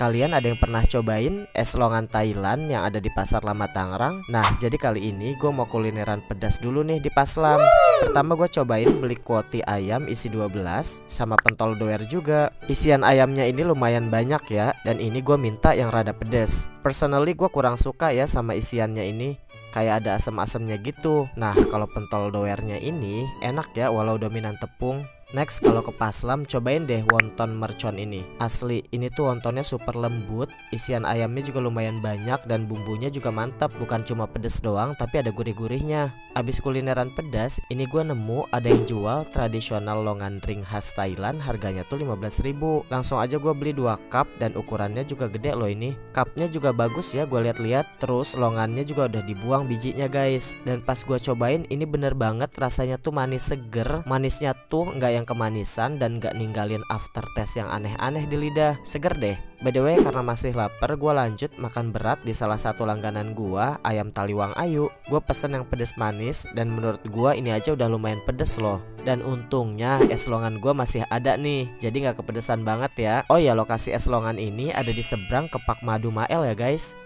kalian ada yang pernah cobain es longan Thailand yang ada di Pasar Lama Tangerang? Nah, jadi kali ini gue mau kulineran pedas dulu nih di Paslam. Pertama gue cobain beli kuoti ayam isi 12 sama pentol doer juga. Isian ayamnya ini lumayan banyak ya, dan ini gue minta yang rada pedas. Personally gue kurang suka ya sama isiannya ini, kayak ada asam-asamnya gitu. Nah, kalau pentol doernya ini enak ya walau dominan tepung. Next, kalau ke Paslam cobain deh wonton mercon ini. Asli, ini tuh wontonnya super lembut, isian ayamnya juga lumayan banyak dan bumbunya juga mantap, bukan cuma pedes doang tapi ada gurih-gurihnya. Abis kulineran pedas, ini gue nemu ada yang jual tradisional longan ring khas Thailand, harganya tuh 15.000. Langsung aja gue beli 2 cup dan ukurannya juga gede loh ini. Cupnya juga bagus ya gue lihat-lihat, terus longannya juga udah dibuang bijinya guys. Dan pas gue cobain ini bener banget rasanya tuh manis seger, manisnya tuh nggak yang kemanisan dan gak ninggalin aftertaste yang aneh-aneh di lidah. Seger deh. By the way, karena masih lapar, gue lanjut makan berat di salah satu langganan gue, ayam Taliwang Ayu. Gue pesen yang pedes manis dan menurut gue ini aja udah lumayan pedes loh. Dan untungnya es longan gue masih ada nih, jadi gak kepedesan banget ya. Oh ya, lokasi es longan ini ada di seberang Kepak Madu Mael ya guys.